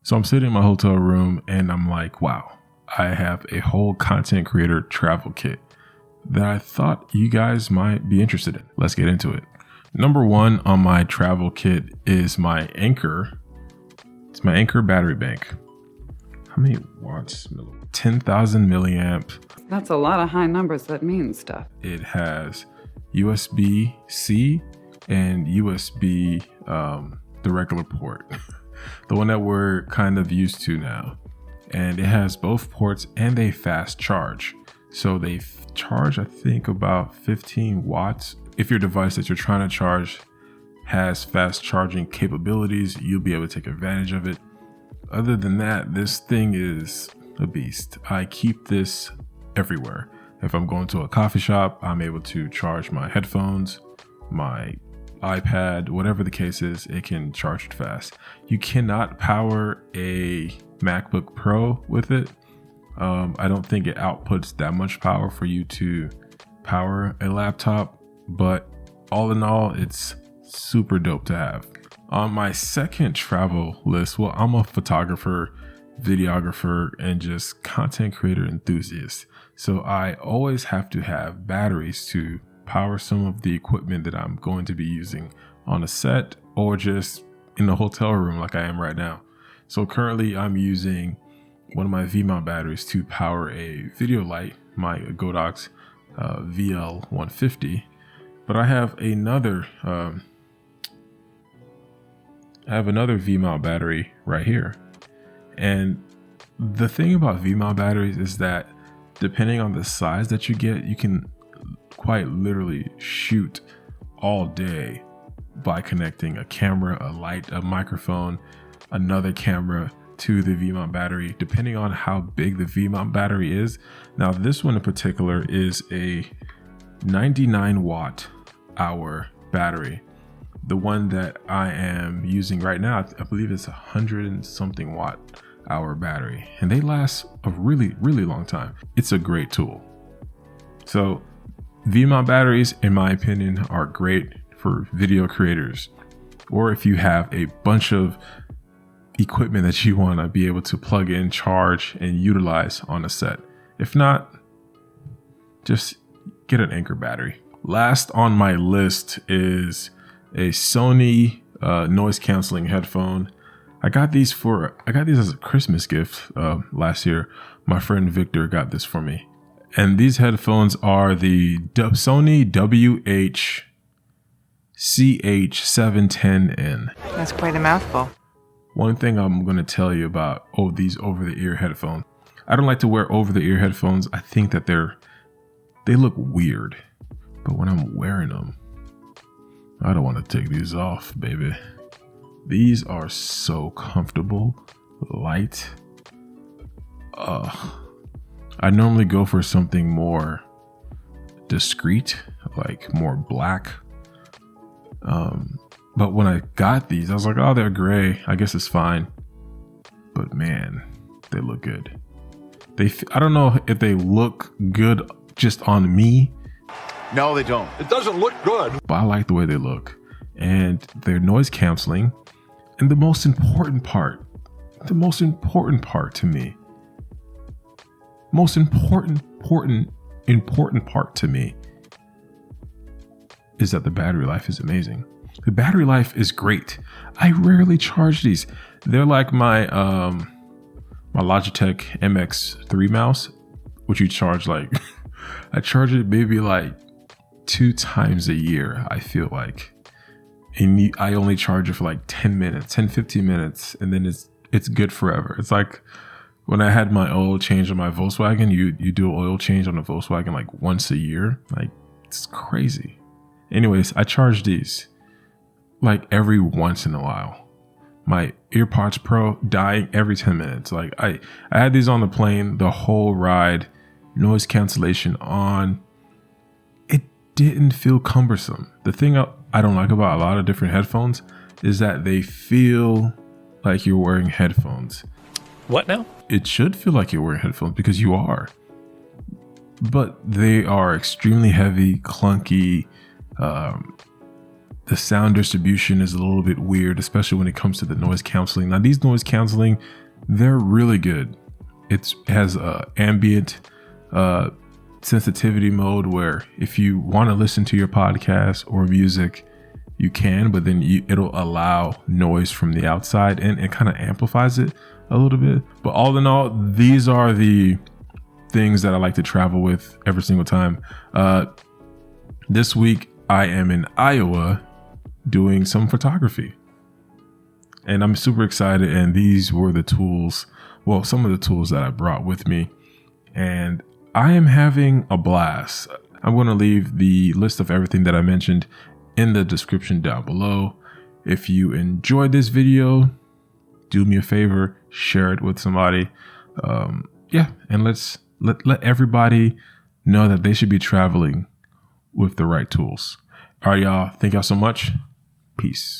So I'm sitting in my hotel room and I'm like, wow, I have a whole content creator travel kit that I thought you guys might be interested in. Let's get into it. Number one on my travel kit is my Anker. It's my Anker battery bank. How many watts? 10,000 milliamp. That's a lot of high numbers. That means stuff. It has USB-C and USB, the regular port, the one that we're kind of used to now. And it has both ports and a fast charge. So they charge, I think, about 15 watts. If your device that you're trying to charge has fast charging capabilities, you'll be able to take advantage of it. Other than that, this thing is a beast. I keep this everywhere. If I'm going to a coffee shop, I'm able to charge my headphones, my iPad, whatever the case is, it can charge it fast. You cannot power a MacBook Pro with it. I don't think it outputs that much power for you to power a laptop, but all in all, it's super dope to have. On my second travel list, well, I'm a photographer, videographer, and just content creator enthusiast. So I always have to have batteries to power some of the equipment that I'm going to be using on a set or just in the hotel room like I am right now. So currently I'm using one of my VMount batteries to power a video light, my Godox VL150. But I have another VMount battery right here. And the thing about VMount batteries is that depending on the size that you get, you can quite literally shoot all day by connecting a camera, a light, a microphone, another camera to the VMount battery, depending on how big the VMount battery is. Now, this one in particular is a 99 watt hour battery. The one that I am using right now, I believe it's 100 and something watt hour battery, and they last a really, really long time. It's a great tool. So VMount batteries, in my opinion, are great for video creators, or if you have a bunch of equipment that you want to be able to plug in, charge, and utilize on a set. If not, just get an Anker battery. Last on my list is a Sony noise canceling headphone. I got these as a Christmas gift last year. My friend Victor got this for me. And these headphones are the Sony WH-CH710N. That's quite a mouthful. One thing I'm going to tell you about these over-the-ear headphones. I don't like to wear over-the-ear headphones. I think that they look weird. But when I'm wearing them, I don't want to take these off, baby. These are so comfortable, light. I normally go for something more discreet, like more black. But when I got these, I was like, oh, they're gray. I guess it's fine. But man, they look good. I don't know if they look good just on me. No, they don't. It doesn't look good. But I like the way they look. And they're noise canceling. And the most important part to me, is that the battery life is amazing. The battery life is great. I rarely charge these. They're like my my Logitech MX3 mouse, which you charge like, I charge it maybe like 2 times a year, I feel like. And I only charge it for like 10 minutes, 15 minutes, and then it's good forever. It's like when I had my oil change on my Volkswagen, you do an oil change on a Volkswagen like once a year. Like, it's crazy. Anyways, I charge these like every once in a while. My AirPods Pro dying every 10 minutes. Like I had these on the plane the whole ride, noise cancellation on. It didn't feel cumbersome. The thing I don't like about a lot of different headphones is that they feel like you're wearing headphones. What now? It should feel like you're wearing headphones because you are. But they are extremely heavy, clunky. the sound distribution is a little bit weird, especially when it comes to the noise canceling. Now, these noise canceling, they're really good. It has a ambient sensitivity mode where if you want to listen to your podcast or music, you can, but then it'll allow noise from the outside and it kind of amplifies it a little bit. But all in all, these are the things that I like to travel with every single time. This week I am in Iowa doing some photography and I'm super excited. And these were the tools, well, some of the tools that I brought with me, and I am having a blast. I'm going to leave the list of everything that I mentioned in the description down below. If you enjoyed this video, do me a favor, share it with somebody. And let everybody know that they should be traveling with the right tools. All right, y'all. Thank y'all so much. Peace.